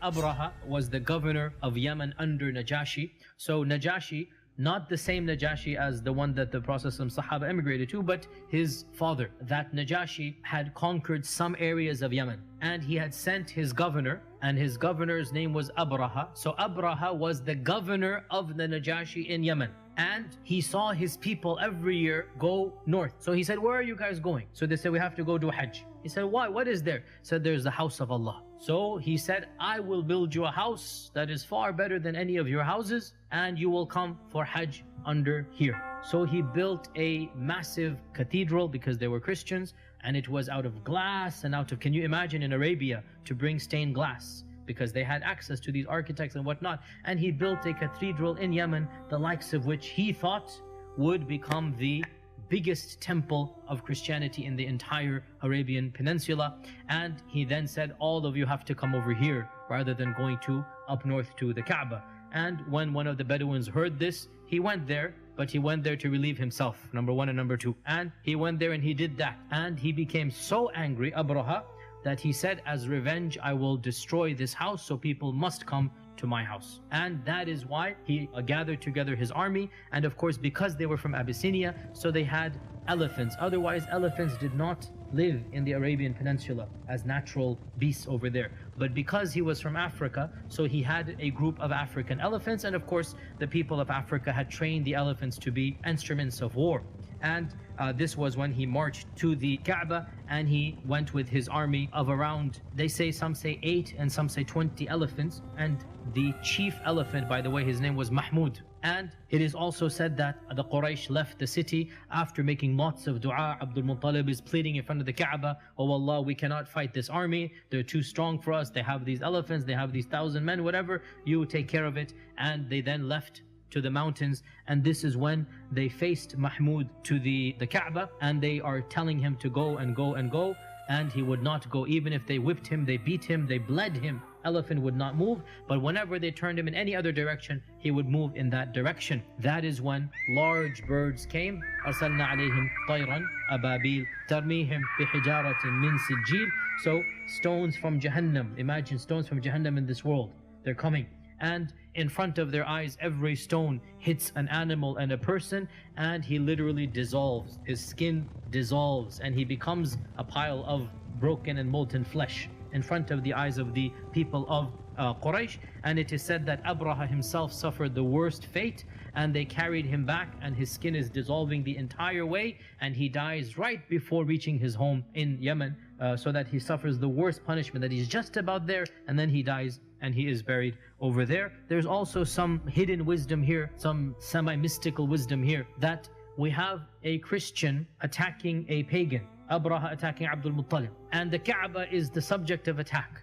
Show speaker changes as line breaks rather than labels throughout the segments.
Abraha was the governor of Yemen under Najashi. So Najashi, not the same Najashi as the one that the Prophet Sahaba emigrated to, but his father. That Najashi had conquered some areas of Yemen, and he had sent his governor, and his governor's name was Abraha. So Abraha was the governor of the Najashi in Yemen, and he saw his people every year go north. So he said, where are you guys going? So they said, we have to go do Hajj. He said, why? What is there? He said, there's the house of Allah. So he said, I will build you a house that is far better than any of your houses, and you will come for Hajj under here. So he built a massive cathedral because they were Christians, and it was out of glass and out of, can you imagine in Arabia to bring stained glass? Because they had access to these architects and whatnot. And he built a cathedral in Yemen, the likes of which he thought would become the biggest temple of Christianity in the entire Arabian Peninsula. And he then said, all of you have to come over here rather than going to up north to the Kaaba. And when one of the Bedouins heard this, he went there, but he went there to relieve himself, number one and number two. And he went there and he did that. And he became so angry, Abraha, that he said, as revenge, I will destroy this house, so people must come to my house. And that is why he gathered together his army. And of course, because they were from Abyssinia, so they had elephants. Otherwise, elephants did not live in the Arabian Peninsula as natural beasts over there. But because he was from Africa, so he had a group of African elephants. And of course, the people of Africa had trained the elephants to be instruments of war. And this was when he marched to the Kaaba, and he went with his army of around, they say, some say 8 and some say 20 elephants. And the chief elephant, by the way, his name was Mahmud. And it is also said that the Quraysh left the city after making lots of dua. Abdul Muttalib is pleading in front of the Kaaba, oh Allah, we cannot fight this army, they're too strong for us, they have these elephants, they have these 1,000 men, whatever, you take care of it. And they then left to the mountains, and this is when they faced Mahmud to the Kaaba, and they are telling him to go and go and go, and he would not go. Even if they whipped him, they beat him, they bled him, elephant would not move. But whenever they turned him in any other direction, he would move in that direction. That is when large birds came. أرسلنا عليهم طيرا أبابيل ترميهم بحجارة من سجيل. So stones from Jahannam, imagine stones from Jahannam in this world, they're coming. And in front of their eyes, every stone hits an animal and a person, and he literally dissolves. His skin dissolves, and he becomes a pile of broken and molten flesh in front of the eyes of the people of Quraysh. And it is said that Abraha himself suffered the worst fate, and they carried him back, and his skin is dissolving the entire way, and he dies right before reaching his home in Yemen, so that he suffers the worst punishment, that he's just about there, and then he dies and he is buried over there. There's also some hidden wisdom here, some semi-mystical wisdom here, that we have a Christian attacking a pagan, Abraha attacking Abdul Muttalib, and the Kaaba is the subject of attack,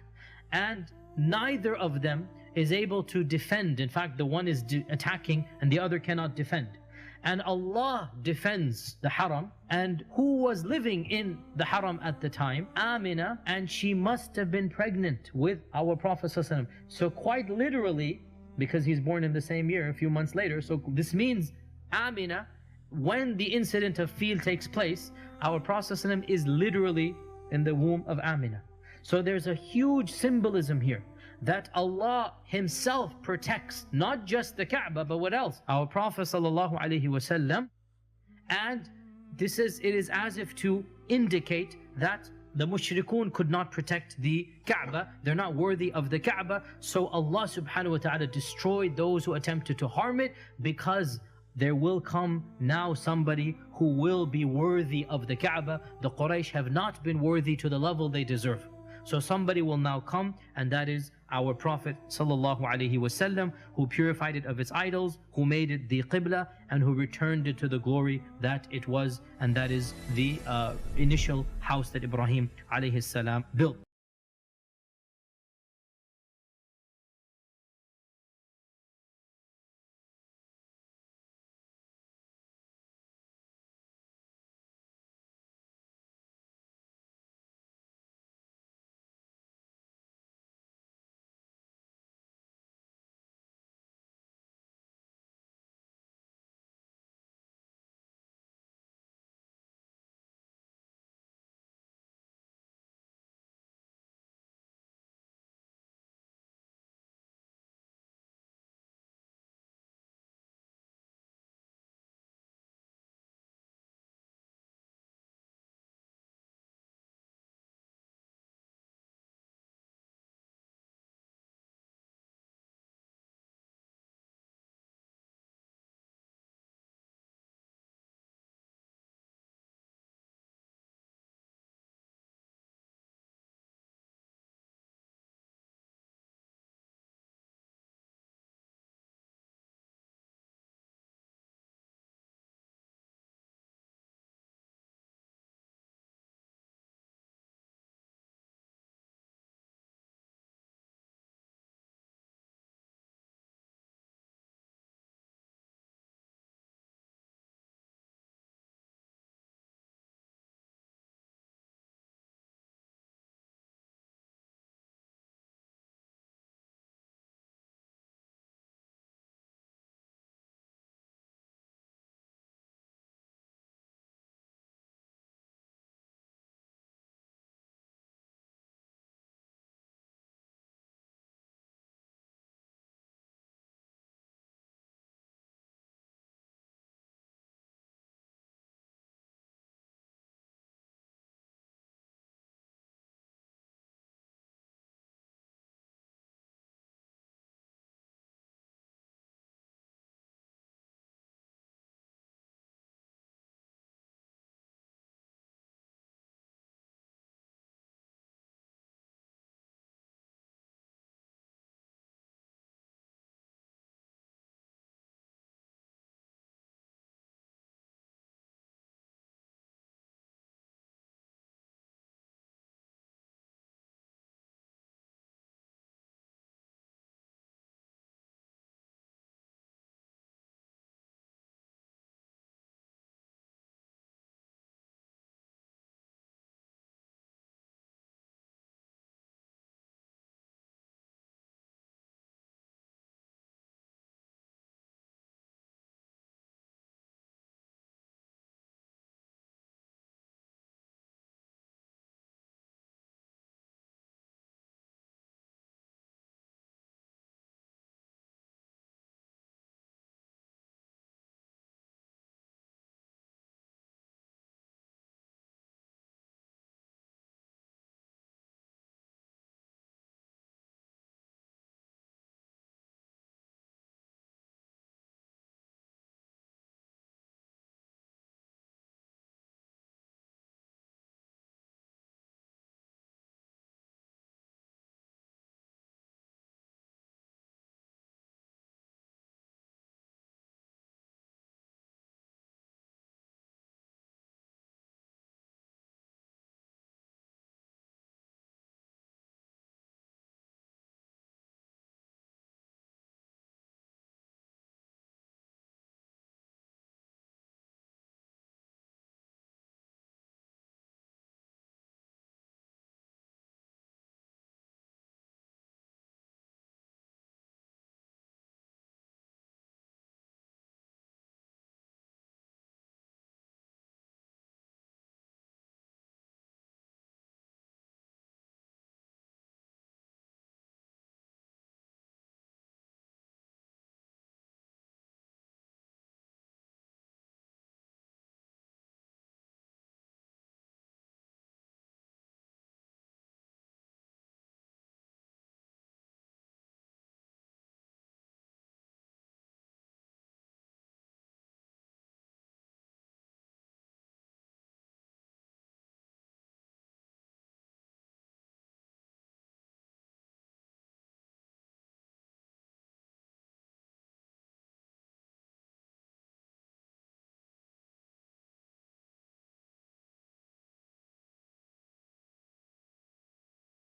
and neither of them is able to defend. In fact, the one is attacking and the other cannot defend. And Allah defends the Haram. And who was living in the Haram at the time? Amina, and she must have been pregnant with our Prophet ﷺ. So quite literally, because he's born in the same year, a few months later, so this means Amina, when the incident of Fil takes place, our Prophet ﷺ is literally in the womb of Amina. So there's a huge symbolism here, that Allah Himself protects not just the Kaaba, but what else? Our Prophet ﷺ. And it is as if to indicate that the mushrikun could not protect the Kaaba. They're not worthy of the Kaaba. So Allah subhanahu wa ta'ala destroyed those who attempted to harm it, because there will come now somebody who will be worthy of the Kaaba. The Quraysh have not been worthy to the level they deserve. So somebody will now come, and that is our Prophet ﷺ, who purified it of its idols, who made it the Qibla, and who returned it to the glory that it was, and that is the initial house that Ibrahim ﷺ built.